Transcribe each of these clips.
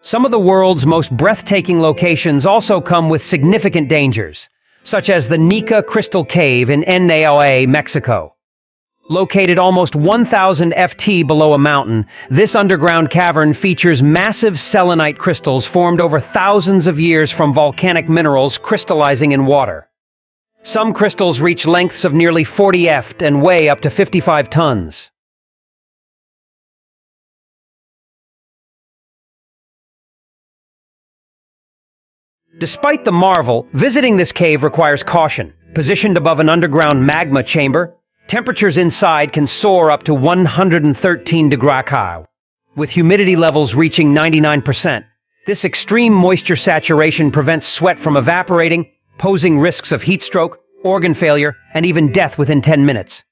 Some of the world's most breathtaking locations also come with significant dangers, such as the Nika Crystal Cave in NALA, Mexico. Located almost 1,000 ft below a mountain, this underground cavern features massive selenite crystals formed over thousands of years from volcanic minerals crystallizing in water. Some crystals reach lengths of nearly 40 ft and weigh up to 55 tons. Despite the marvel, visiting this cave requires caution. Positioned above an underground magma chamber, temperatures inside can soar up to 113 degrees Celsius, with humidity levels reaching 99%. This extreme moisture saturation prevents sweat from evaporating, posing risks of heat stroke, organ failure, and even death within 10 minutes.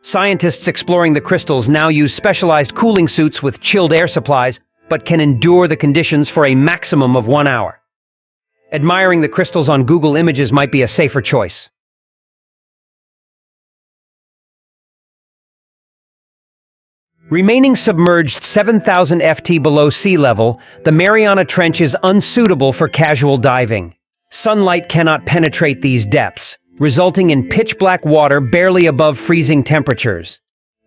Scientists exploring the crystals now use specialized cooling suits with chilled air supplies, but can endure the conditions for a maximum of 1 hour. Admiring the crystals on Google Images might be a safer choice. Remaining submerged 7,000 ft below sea level, the Mariana Trench is unsuitable for casual diving. Sunlight cannot penetrate these depths, resulting in pitch-black water barely above freezing temperatures.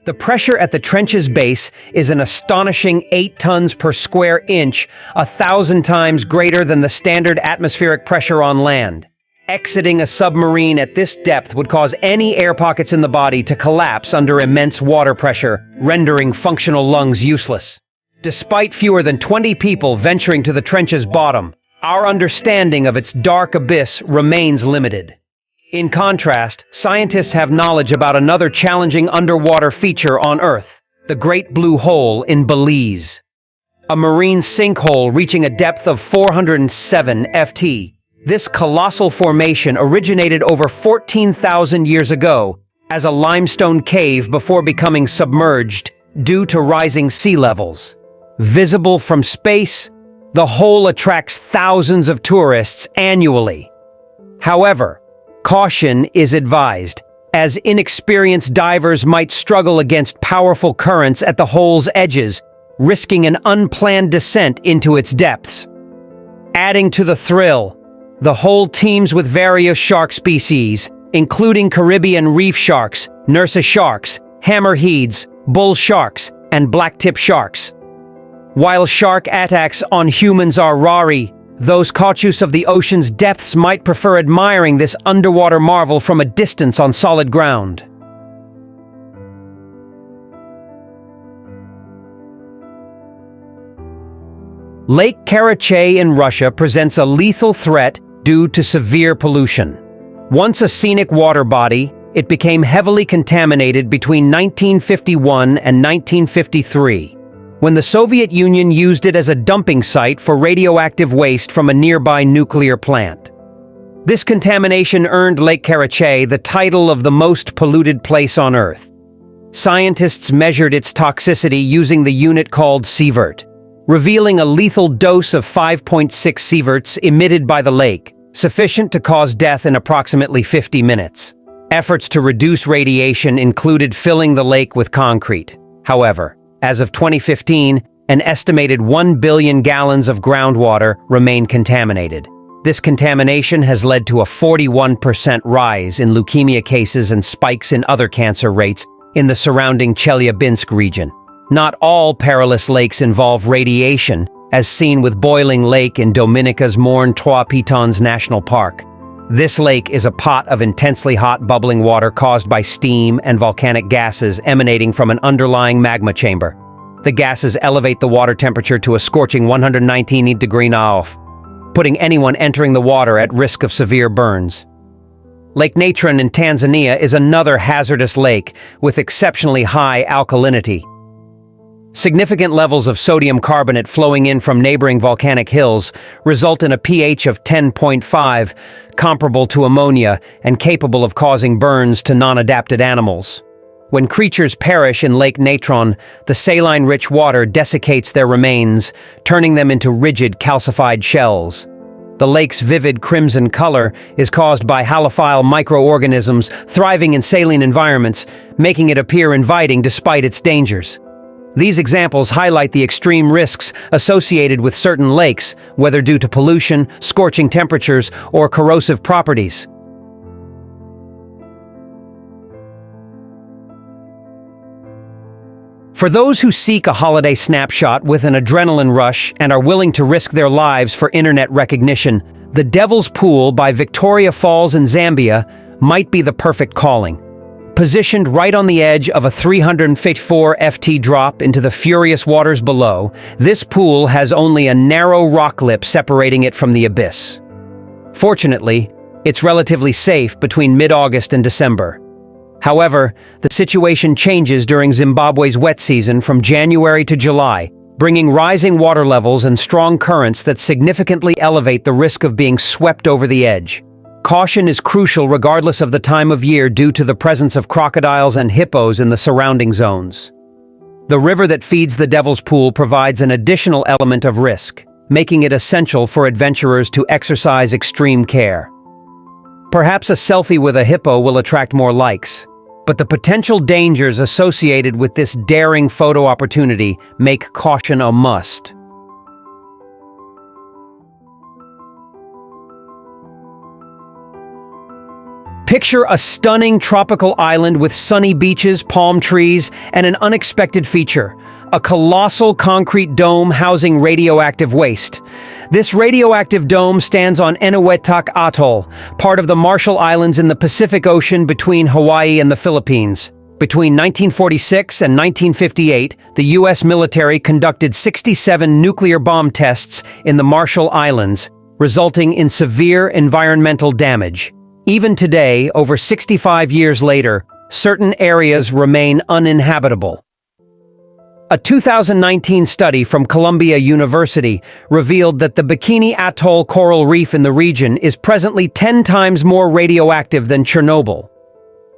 The pressure at the trench's base is an astonishing 8 tons per square inch, 1,000 times greater than the standard atmospheric pressure on land. Exiting a submarine at this depth would cause any air pockets in the body to collapse under immense water pressure, rendering functional lungs useless. Despite fewer than 20 people venturing to the trench's bottom, our understanding of its dark abyss remains limited. In contrast, scientists have knowledge about another challenging underwater feature on Earth, the Great Blue Hole in Belize. A marine sinkhole reaching a depth of 407 ft. This colossal formation originated over 14,000 years ago as a limestone cave before becoming submerged due to rising sea levels. Visible from space, the hole attracts thousands of tourists annually. However, caution is advised, as inexperienced divers might struggle against powerful currents at the hole's edges, risking an unplanned descent into its depths. Adding to the thrill, the hole teems with various shark species, including Caribbean reef sharks, Nursa sharks, hammerheads, bull sharks, and blacktip sharks. While shark attacks on humans are rare, those cautious of the ocean's depths might prefer admiring this underwater marvel from a distance on solid ground. Lake Karachay in Russia presents a lethal threat due to severe pollution. Once a scenic water body, it became heavily contaminated between 1951 and 1953. When the Soviet Union used it as a dumping site for radioactive waste from a nearby nuclear plant. This contamination earned Lake Karachay the title of the most polluted place on Earth. Scientists measured its toxicity using the unit called sievert, revealing a lethal dose of 5.6 sieverts emitted by the lake, sufficient to cause death in approximately 50 minutes. Efforts to reduce radiation included filling the lake with concrete. However, as of 2015, an estimated 1 billion gallons of groundwater remain contaminated. This contamination has led to a 41% rise in leukemia cases and spikes in other cancer rates in the surrounding Chelyabinsk region. Not all perilous lakes involve radiation, as seen with Boiling Lake in Dominica's Morne Trois Pitons National Park. This lake is a pot of intensely hot bubbling water caused by steam and volcanic gases emanating from an underlying magma chamber. The gases elevate the water temperature to a scorching 119 degrees Celsius, putting anyone entering the water at risk of severe burns. Lake Natron in Tanzania is another hazardous lake with exceptionally high alkalinity. Significant levels of sodium carbonate flowing in from neighboring volcanic hills result in a pH of 10.5, comparable to ammonia and capable of causing burns to non-adapted animals. When creatures perish in Lake Natron, the saline-rich water desiccates their remains, turning them into rigid, calcified shells. The lake's vivid crimson color is caused by halophile microorganisms thriving in saline environments, making it appear inviting despite its dangers. These examples highlight the extreme risks associated with certain lakes, whether due to pollution, scorching temperatures, or corrosive properties. For those who seek a holiday snapshot with an adrenaline rush and are willing to risk their lives for internet recognition, the Devil's Pool by Victoria Falls in Zambia might be the perfect calling. Positioned right on the edge of a 354 FT drop into the furious waters below, this pool has only a narrow rock lip separating it from the abyss. Fortunately, it's relatively safe between mid-August and December. However, the situation changes during Zimbabwe's wet season from January to July, bringing rising water levels and strong currents that significantly elevate the risk of being swept over the edge. Caution is crucial regardless of the time of year due to the presence of crocodiles and hippos in the surrounding zones. The river that feeds the Devil's Pool provides an additional element of risk, making it essential for adventurers to exercise extreme care. Perhaps a selfie with a hippo will attract more likes, but the potential dangers associated with this daring photo opportunity make caution a must. Picture a stunning tropical island with sunny beaches, palm trees, and an unexpected feature: a colossal concrete dome housing radioactive waste. This radioactive dome stands on Enewetak Atoll, part of the Marshall Islands in the Pacific Ocean between Hawaii and the Philippines. Between 1946 and 1958, the U.S. military conducted 67 nuclear bomb tests in the Marshall Islands, resulting in severe environmental damage. Even today, over 65 years later, certain areas remain uninhabitable. A 2019 study from Columbia University revealed that the Bikini Atoll coral reef in the region is presently 10 times more radioactive than Chernobyl.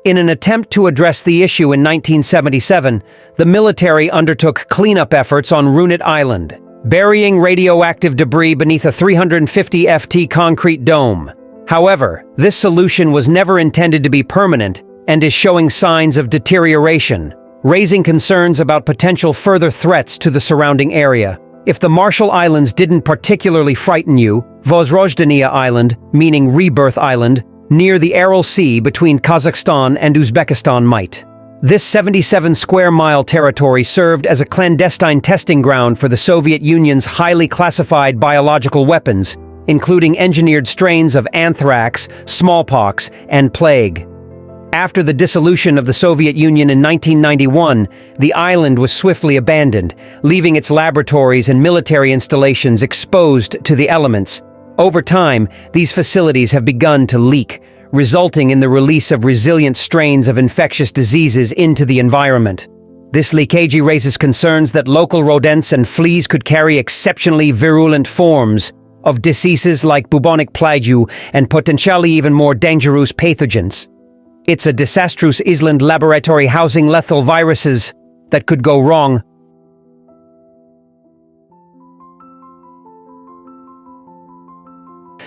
In an attempt to address the issue in 1977, the military undertook cleanup efforts on Runit Island, burying radioactive debris beneath a 350 FT concrete dome. However, this solution was never intended to be permanent and is showing signs of deterioration, raising concerns about potential further threats to the surrounding area. If the Marshall Islands didn't particularly frighten you, Vozrojdeniya Island, meaning Rebirth Island, near the Aral Sea between Kazakhstan and Uzbekistan might. This 77-square-mile territory served as a clandestine testing ground for the Soviet Union's highly classified biological weapons, including engineered strains of anthrax, smallpox, and plague. After the dissolution of the Soviet Union in 1991, the island was swiftly abandoned, leaving its laboratories and military installations exposed to the elements. Over time, these facilities have begun to leak, resulting in the release of resilient strains of infectious diseases into the environment. This leakage raises concerns that local rodents and fleas could carry exceptionally virulent forms of diseases like bubonic plague and potentially even more dangerous pathogens. It's a disastrous island laboratory housing lethal viruses that could go wrong.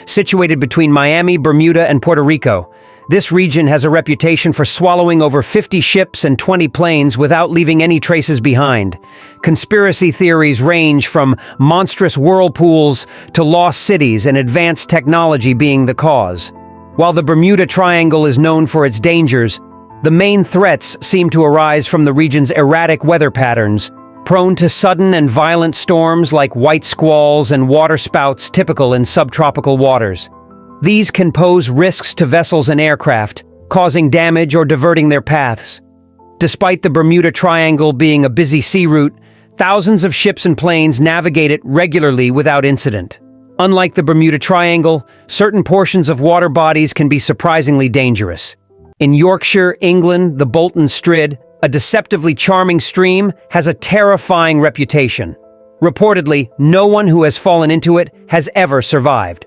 Situated between Miami, Bermuda, and Puerto Rico, this region has a reputation for swallowing over 50 ships and 20 planes without leaving any traces behind. Conspiracy theories range from monstrous whirlpools to lost cities and advanced technology being the cause. While the Bermuda Triangle is known for its dangers, the main threats seem to arise from the region's erratic weather patterns, prone to sudden and violent storms like white squalls and waterspouts typical in subtropical waters. These can pose risks to vessels and aircraft, causing damage or diverting their paths. Despite the Bermuda Triangle being a busy sea route, thousands of ships and planes navigate it regularly without incident. Unlike the Bermuda Triangle, certain portions of water bodies can be surprisingly dangerous. In Yorkshire, England, the Bolton Strid, a deceptively charming stream, has a terrifying reputation. Reportedly, no one who has fallen into it has ever survived.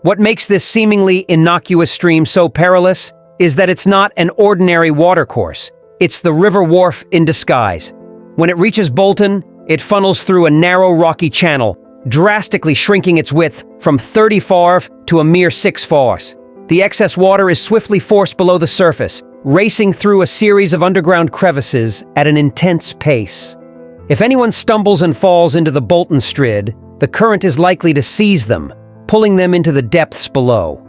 What makes this seemingly innocuous stream so perilous is that it's not an ordinary watercourse. It's the River Wharfe in disguise. When it reaches Bolton, it funnels through a narrow rocky channel, drastically shrinking its width from 30 farv to a mere 6 fars. The excess water is swiftly forced below the surface, racing through a series of underground crevices at an intense pace. If anyone stumbles and falls into the Bolton Strid, the current is likely to seize them, pulling them into the depths below.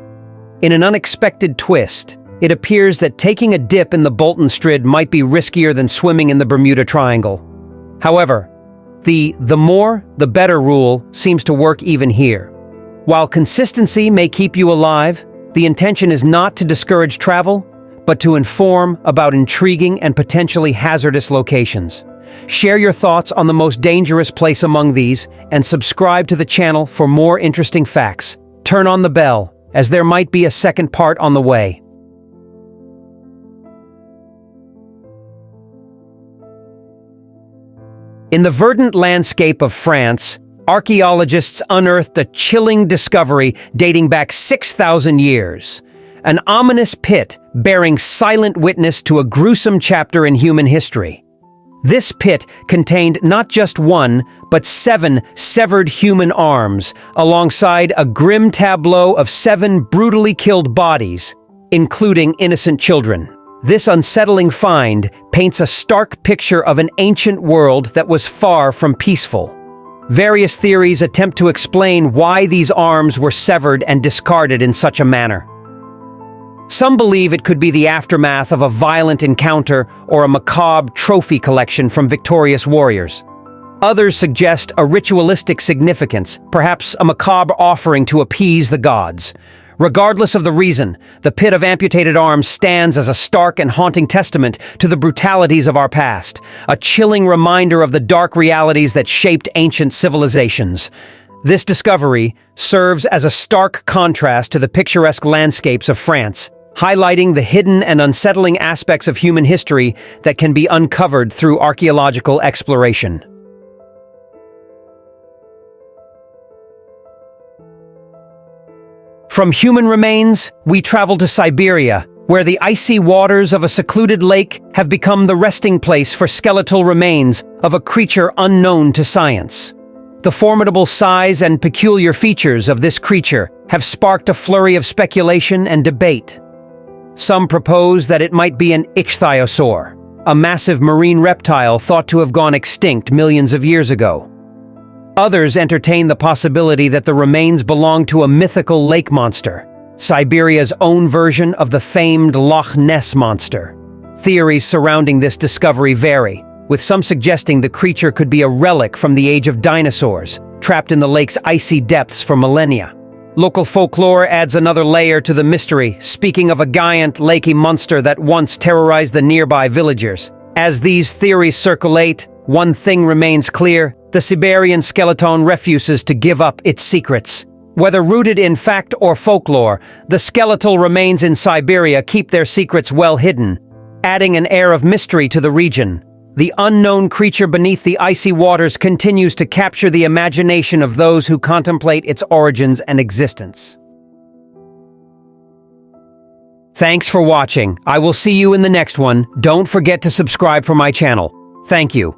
In an unexpected twist, it appears that taking a dip in the Bolton Strid might be riskier than swimming in the Bermuda Triangle. However, the more, the better rule seems to work even here. While consistency may keep you alive, the intention is not to discourage travel, but to inform about intriguing and potentially hazardous locations. Share your thoughts on the most dangerous place among these, and subscribe to the channel for more interesting facts. Turn on the bell, as there might be a second part on the way. In the verdant landscape of France, archaeologists unearthed a chilling discovery dating back 6,000 years. An ominous pit bearing silent witness to a gruesome chapter in human history. This pit contained not just one, but 7 severed human arms, alongside a grim tableau of 7 brutally killed bodies, including innocent children. This unsettling find paints a stark picture of an ancient world that was far from peaceful. Various theories attempt to explain why these arms were severed and discarded in such a manner. Some believe it could be the aftermath of a violent encounter or a macabre trophy collection from victorious warriors. Others suggest a ritualistic significance, perhaps a macabre offering to appease the gods. Regardless of the reason, the pit of amputated arms stands as a stark and haunting testament to the brutalities of our past, a chilling reminder of the dark realities that shaped ancient civilizations. This discovery serves as a stark contrast to the picturesque landscapes of France, highlighting the hidden and unsettling aspects of human history that can be uncovered through archaeological exploration. From human remains, we travel to Siberia, where the icy waters of a secluded lake have become the resting place for skeletal remains of a creature unknown to science. The formidable size and peculiar features of this creature have sparked a flurry of speculation and debate. Some propose that it might be an ichthyosaur, a massive marine reptile thought to have gone extinct millions of years ago. Others entertain the possibility that the remains belong to a mythical lake monster, Siberia's own version of the famed Loch Ness monster. Theories surrounding this discovery vary, with some suggesting the creature could be a relic from the age of dinosaurs, trapped in the lake's icy depths for millennia. Local folklore adds another layer to the mystery, speaking of a giant lakey monster that once terrorized the nearby villagers. As these theories circulate, one thing remains clear: the Siberian skeleton refuses to give up its secrets. Whether rooted in fact or folklore, the skeletal remains in Siberia keep their secrets well hidden, adding an air of mystery to the region. The unknown creature beneath the icy waters continues to capture the imagination of those who contemplate its origins and existence. Thanks for watching. I will see you in the next one. Don't forget to subscribe for my channel. Thank you.